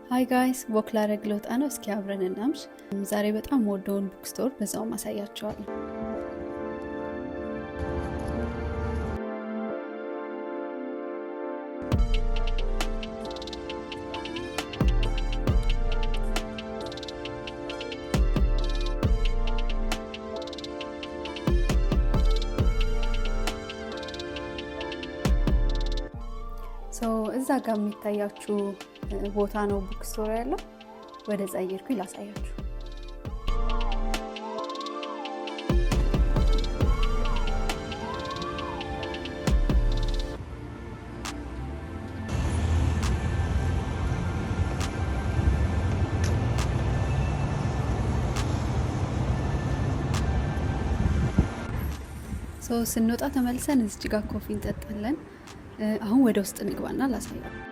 ሃይ ጋይስ ወክ ላደርግ ልወጣ ነው። እስኪ አብረን እናምሽ። ዛሬ በጣም ወደውን ቡክ ስቶር በዛው ማሳያቸዋለሁ። እዛ ጋር የሚታያችሁ ቦታ ነው ቡክ ስቶር ያለው። ወደዛ እየሄድኩኝ ላሳያችሁ። ስንወጣ ተመልሰን እዚህ ጋር ኮፊ እንጠጣለን። አሁን ወደ ውስጥ እንግባና ላሳያችሁ።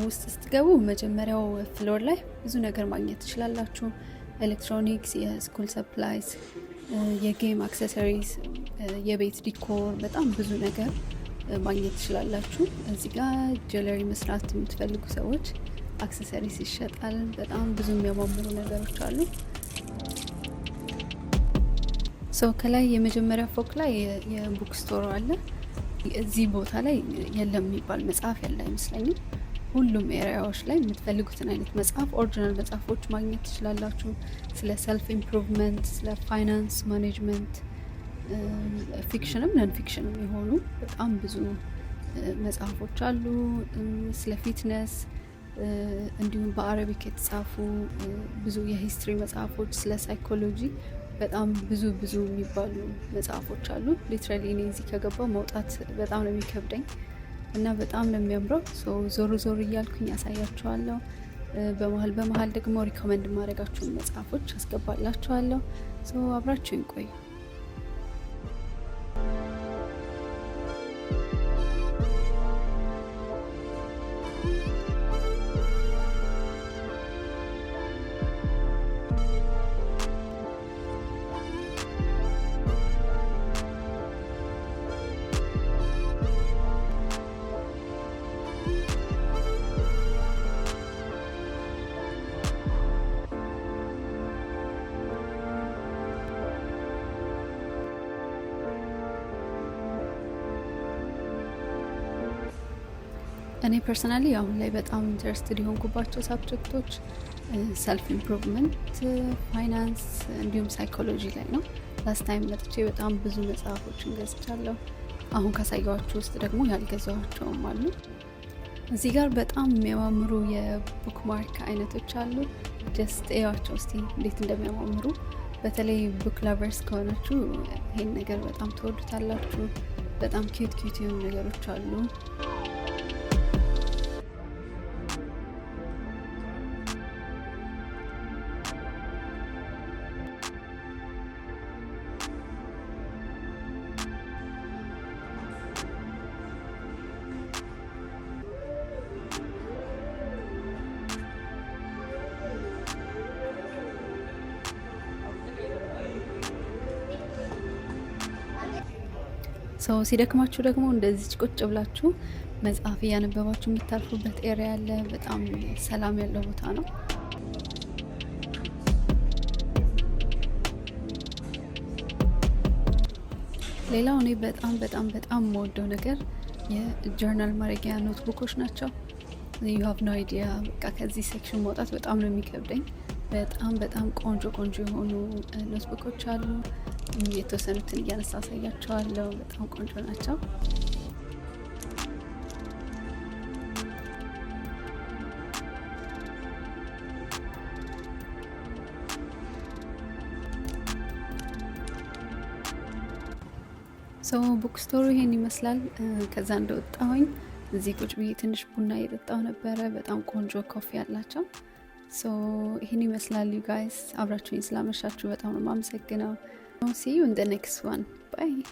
ውስጥ ስትገቡ መጀመሪያው ፍሎር ላይ ብዙ ነገር ማግኘት ትችላላችሁ። ኤሌክትሮኒክስ፣ የስኩል ሰፕላይስ፣ የጌም አክሰሰሪስ፣ የቤት ዲኮር፣ በጣም ብዙ ነገር ማግኘት ትችላላችሁ። እዚህ ጋር ጁዌለሪ መስራት የምትፈልጉ ሰዎች አክሰሰሪስ ይሸጣል። በጣም ብዙ የሚያማምሩ ነገሮች አሉ። ከላይ የመጀመሪያ ፎቅ ላይ የቡክ ስቶር አለ። እዚህ ቦታ ላይ የለም የሚባል መጽሐፍ ያለ አይመስለኝም። ሁሉም ኤሪያዎች ላይ የምትፈልጉትን አይነት መጽሐፍ፣ ኦሪጂናል መጽሐፎች ማግኘት ትችላላችሁ። ስለ ሰልፍ ኢምፕሩቭመንት፣ ስለ ፋይናንስ ማኔጅመንት፣ ፊክሽንም ነን ፊክሽንም የሆኑ በጣም ብዙ መጽሐፎች አሉ። ስለ ፊትነስ እንዲሁም በአረቢክ የተጻፉ ብዙ የሂስትሪ መጽሐፎች፣ ስለ ሳይኮሎጂ በጣም ብዙ የሚባሉ መጽሐፎች አሉ። ሊትራሊ እኔ እዚህ ከገባው መውጣት በጣም ነው የሚከብደኝ እና በጣም ነው የሚያምረው። ዞር እያልኩኝ ያሳያችኋለሁ። በመሀል ደግሞ ሪኮመንድ ማድረጋችሁን መጽሐፎች አስገባላችኋለሁ። አብራችሁኝ ቆዩ። እኔ ፐርሰናሊ አሁን ላይ በጣም ኢንተረስትድ የሆንኩባቸው ሳብጀክቶች ሰልፍ ኢምፕሩቭመንት፣ ፋይናንስ እንዲሁም ሳይኮሎጂ ላይ ነው። ላስት ታይም መጥቼ በጣም ብዙ መጽሐፎችን ገዝቻለሁ። አሁን ካሳየኋችሁ ውስጥ ደግሞ ያልገዛኋቸውም አሉ። እዚህ ጋር በጣም የሚያማምሩ የቡክ ማርክ አይነቶች አሉ። ጀስት እያቸው እስቲ እንዴት እንደሚያማምሩ። በተለይ ቡክ ላቨርስ ከሆናችሁ ይሄን ነገር በጣም ትወዱታላችሁ። በጣም ኪዩት የሆኑ ነገሮች አሉ። ሲደክማችሁ ደግሞ እንደዚህ ቁጭ ብላችሁ መጽሐፍ እያነበባችሁ የምታልፉበት ኤሪያ ያለ በጣም ሰላም ያለው ቦታ ነው። ሌላው እኔ በጣም የምወደው ነገር የጆርናል ማድረጊያ ኖትቡኮች ናቸው። ዩ ሃቭ ኖ አይዲያ። በቃ ከዚህ ሴክሽን መውጣት በጣም ነው የሚከብደኝ። በጣም ቆንጆ የሆኑ ኖትቡኮች አሉ። የተወሰኑትን እያነሳ አሳያቸዋለሁ። በጣም ቆንጆ ናቸው። ቡክ ስቶሩ ይሄን ይመስላል። ከዛ እንደወጣሁኝ እዚህ ቁጭ ብዬ ትንሽ ቡና እየጠጣሁ ነበረ። በጣም ቆንጆ ኮፊ አላቸው። ይሄን ይመስላል። ዩ ጋይስ አብራችሁኝ ስላመሻችሁ በጣም ነው የማመሰግነው። See you in the next one. Bye.